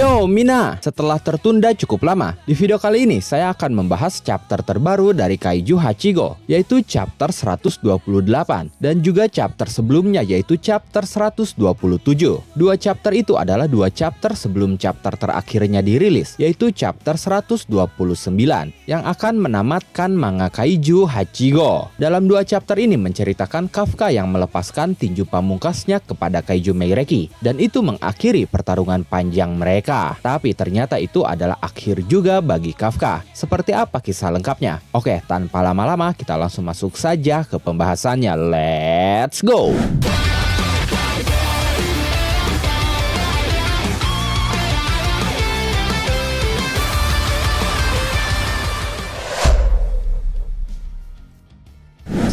Yo Mina, setelah tertunda cukup lama, di video kali ini saya akan membahas chapter terbaru dari Kaiju Hachigo, yaitu chapter 128, dan juga chapter sebelumnya yaitu chapter 127. Dua chapter itu adalah dua chapter sebelum chapter terakhirnya dirilis, yaitu chapter 129, yang akan menamatkan manga Kaiju Hachigo. Dalam dua chapter ini menceritakan Kafka yang melepaskan tinju pamungkasnya kepada Kaiju Meireki, dan itu mengakhiri pertarungan panjang mereka. Tapi ternyata itu adalah akhir juga bagi Kafka. Seperti apa kisah lengkapnya? Oke, tanpa lama-lama kita langsung masuk saja ke pembahasannya. Let's go!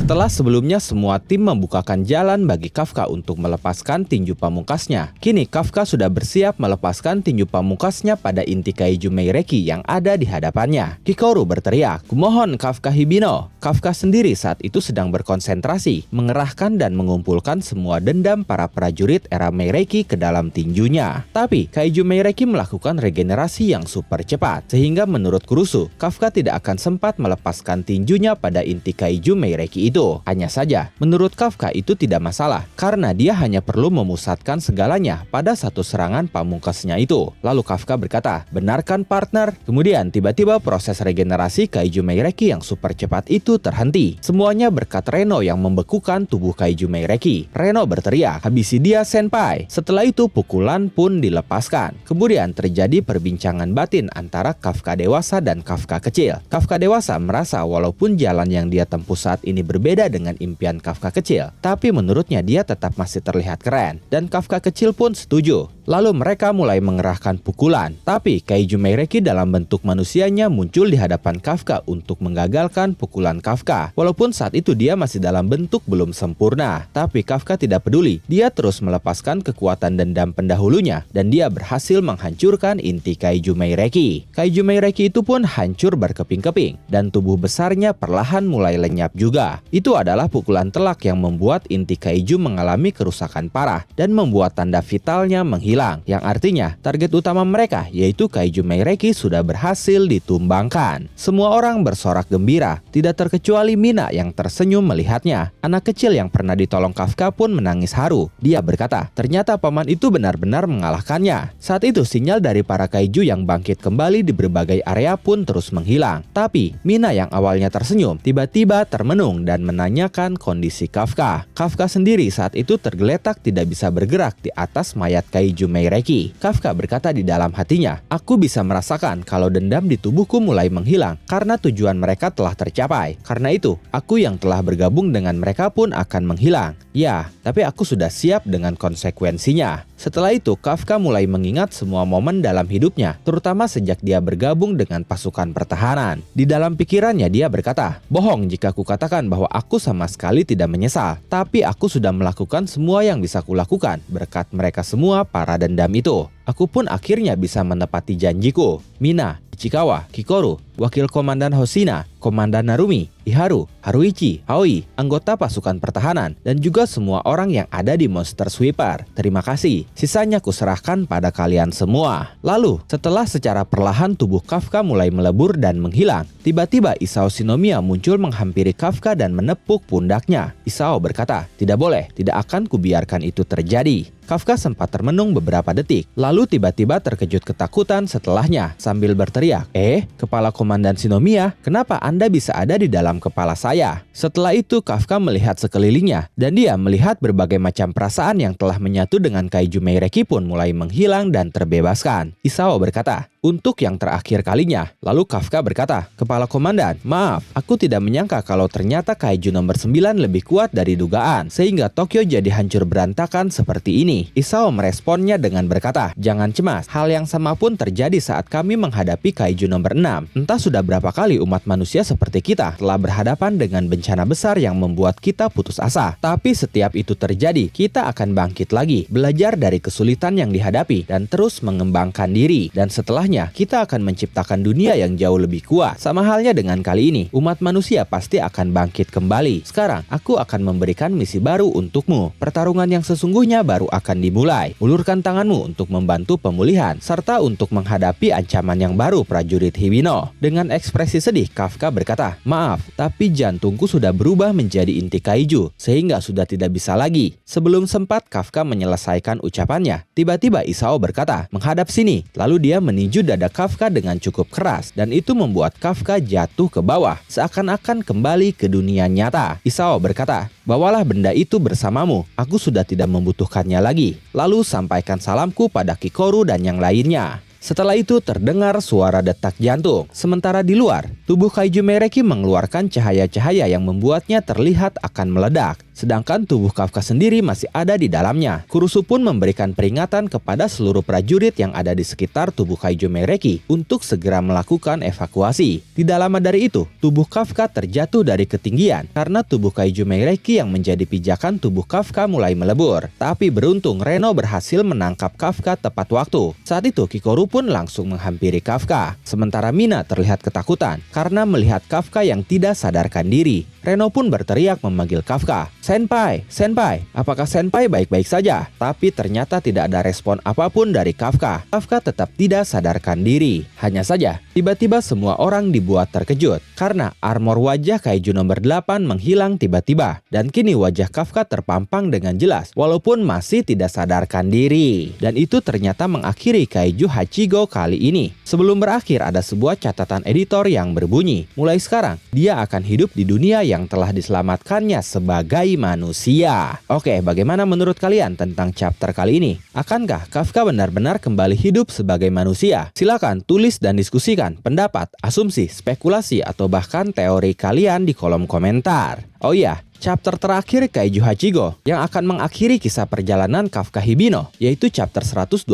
Setelah sebelumnya semua tim membukakan jalan bagi Kafka untuk melepaskan tinju pamungkasnya, kini Kafka sudah bersiap melepaskan tinju pamungkasnya pada inti Kaiju Meireki yang ada di hadapannya. Kikoru berteriak, "Kumohon Kafka Hibino." Kafka sendiri saat itu sedang berkonsentrasi, mengerahkan dan mengumpulkan semua dendam para prajurit era Meireki ke dalam tinjunya. Tapi Kaiju Meireki melakukan regenerasi yang super cepat, sehingga menurut Kurusu, Kafka tidak akan sempat melepaskan tinjunya pada inti Kaiju Meireki itu. Hanya saja, menurut Kafka itu tidak masalah, karena dia hanya perlu memusatkan segalanya pada satu serangan pamungkasnya itu. Lalu Kafka berkata, "Benar kan partner?" Kemudian tiba-tiba proses regenerasi Kaiju Meireki yang super cepat itu terhenti. Semuanya berkat Reno yang membekukan tubuh Kaiju Meireki. Reno berteriak, "Habisi dia senpai." Setelah itu pukulan pun dilepaskan. Kemudian terjadi perbincangan batin antara Kafka dewasa dan Kafka kecil. Kafka dewasa merasa walaupun jalan yang dia tempuh saat ini berbeda dengan impian Kafka kecil, tapi menurutnya dia tetap masih terlihat keren, dan Kafka kecil pun setuju. Lalu mereka mulai mengerahkan pukulan, tapi Kaiju Meireki dalam bentuk manusianya muncul di hadapan Kafka untuk menggagalkan pukulan Kafka. Walaupun saat itu dia masih dalam bentuk belum sempurna, tapi Kafka tidak peduli. Dia terus melepaskan kekuatan dendam pendahulunya, dan dia berhasil menghancurkan inti Kaiju Meireki. Kaiju Meireki itu pun hancur berkeping-keping, dan tubuh besarnya perlahan mulai lenyap juga. Itu adalah pukulan telak yang membuat inti Kaiju mengalami kerusakan parah, dan membuat tanda vitalnya menghilang. Yang artinya target utama mereka yaitu Kaiju Meireki sudah berhasil ditumbangkan. Semua orang bersorak gembira, tidak terkecuali Mina yang tersenyum melihatnya. Anak kecil yang pernah ditolong Kafka pun menangis haru. Dia berkata, ternyata paman itu benar-benar mengalahkannya. Saat itu sinyal dari para Kaiju yang bangkit kembali di berbagai area pun terus menghilang. Tapi Mina yang awalnya tersenyum tiba-tiba termenung dan menanyakan kondisi Kafka. Kafka sendiri saat itu tergeletak tidak bisa bergerak di atas mayat Kaiju Meireki. Kafka berkata di dalam hatinya, "Aku bisa merasakan kalau dendam di tubuhku mulai menghilang karena tujuan mereka telah tercapai. Karena itu, aku yang telah bergabung dengan mereka pun akan menghilang. Ya, tapi aku sudah siap dengan konsekuensinya." Setelah itu, Kafka mulai mengingat semua momen dalam hidupnya, terutama sejak dia bergabung dengan pasukan pertahanan. Di dalam pikirannya dia berkata, "Bohong jika kukatakan bahwa aku sama sekali tidak menyesal, tapi aku sudah melakukan semua yang bisa kulakukan berkat mereka semua para dendam itu. Aku pun akhirnya bisa menepati janjiku." Mina, Ichikawa, Kikoru, Wakil Komandan Hoshina, Komandan Narumi, Iharu, Haruichi, Aoi, anggota pasukan pertahanan, dan juga semua orang yang ada di Monster Sweeper. Terima kasih. Sisanya kuserahkan pada kalian semua. Lalu, setelah secara perlahan tubuh Kafka mulai melebur dan menghilang, tiba-tiba Isao Shinomiya muncul menghampiri Kafka dan menepuk pundaknya. Isao berkata, "Tidak boleh, tidak akan kubiarkan itu terjadi." Kafka sempat termenung beberapa detik, lalu tiba-tiba terkejut ketakutan setelahnya sambil berteriak, Kepala Komandan Shinomiya, kenapa Anda bisa ada di dalam kepala saya?" Setelah itu Kafka melihat sekelilingnya, dan dia melihat berbagai macam perasaan yang telah menyatu dengan Kaiju Meireki pun mulai menghilang dan terbebaskan. Isao berkata, "Untuk yang terakhir kalinya." Lalu Kafka berkata, "Kepala Komandan, maaf, aku tidak menyangka kalau ternyata Kaiju nomor 9 lebih kuat dari dugaan, sehingga Tokyo jadi hancur berantakan seperti ini." Isao meresponnya dengan berkata, "Jangan cemas, hal yang sama pun terjadi saat kami menghadapi Kaiju nomor 6. Entah sudah berapa kali umat manusia seperti kita telah berhadapan dengan bencana besar yang membuat kita putus asa. Tapi setiap itu terjadi, kita akan bangkit lagi, belajar dari kesulitan yang dihadapi, dan terus mengembangkan diri. Dan setelahnya akhirnya kita akan menciptakan dunia yang jauh lebih kuat. Sama halnya dengan kali ini, umat manusia pasti akan bangkit kembali. Sekarang, aku akan memberikan misi baru untukmu. Pertarungan yang sesungguhnya baru akan dimulai. Ulurkan tanganmu untuk membantu pemulihan, serta untuk menghadapi ancaman yang baru prajurit Hibino. Dengan ekspresi sedih, Kafka berkata, "Maaf, tapi jantungku sudah berubah menjadi inti kaiju, sehingga sudah tidak bisa lagi." Sebelum sempat Kafka menyelesaikan ucapannya, tiba-tiba Isao berkata, "Menghadap sini." Lalu dia meninju dada Kafka dengan cukup keras, dan itu membuat Kafka jatuh ke bawah, seakan-akan kembali ke dunia nyata. Isao berkata, "Bawalah benda itu bersamamu, aku sudah tidak membutuhkannya lagi. Lalu sampaikan salamku pada Kikoru dan yang lainnya." Setelah itu terdengar suara detak jantung. Sementara di luar, tubuh Kaiju Meireki mengeluarkan cahaya-cahaya yang membuatnya terlihat akan meledak. Sedangkan tubuh Kafka sendiri masih ada di dalamnya. Kurusu pun memberikan peringatan kepada seluruh prajurit yang ada di sekitar tubuh Kaiju Meireki untuk segera melakukan evakuasi. Tidak lama dari itu, tubuh Kafka terjatuh dari ketinggian karena tubuh Kaiju Meireki yang menjadi pijakan tubuh Kafka mulai melebur. Tapi beruntung Reno berhasil menangkap Kafka tepat waktu. Saat itu Kikoru pun langsung menghampiri Kafka. Sementara Mina terlihat ketakutan karena melihat Kafka yang tidak sadarkan diri. Reno pun berteriak memanggil Kafka, "Senpai, Senpai, apakah Senpai baik-baik saja?" Tapi ternyata tidak ada respon apapun dari Kafka. Kafka tetap tidak sadarkan diri. Hanya saja, tiba-tiba semua orang dibuat terkejut karena armor wajah Kaiju nomor 8 menghilang tiba-tiba. Dan kini wajah Kafka terpampang dengan jelas walaupun masih tidak sadarkan diri. Dan itu ternyata mengakhiri Kaiju Hachigo kali ini. Sebelum berakhir ada sebuah catatan editor yang berbunyi, "Mulai sekarang, dia akan hidup di dunia yang telah diselamatkannya sebagai manusia." Oke, bagaimana menurut kalian tentang chapter kali ini? Akankah Kafka benar-benar kembali hidup sebagai manusia? Silakan tulis dan diskusikan pendapat, asumsi, spekulasi, atau bahkan teori kalian di kolom komentar. Oh iya, chapter terakhir Kaiju Hachigo yang akan mengakhiri kisah perjalanan Kafka Hibino, yaitu chapter 129,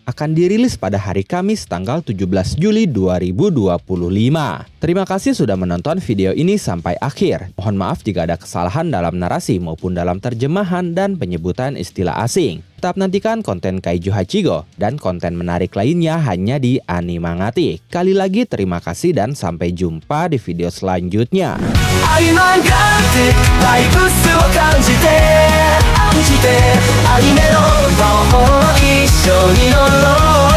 akan dirilis pada hari Kamis tanggal 17 Juli 2025. Terima kasih sudah menonton video ini sampai akhir. Mohon maaf jika ada kesalahan dalam narasi maupun dalam terjemahan dan penyebutan istilah asing. Tetap nantikan konten Kaiju Hachigo dan konten menarik lainnya hanya di Animangatik. Kali lagi terima kasih dan sampai jumpa di video selanjutnya. 愛漫画ってバイブスを感じてアニメの魔法一緒に乗ろう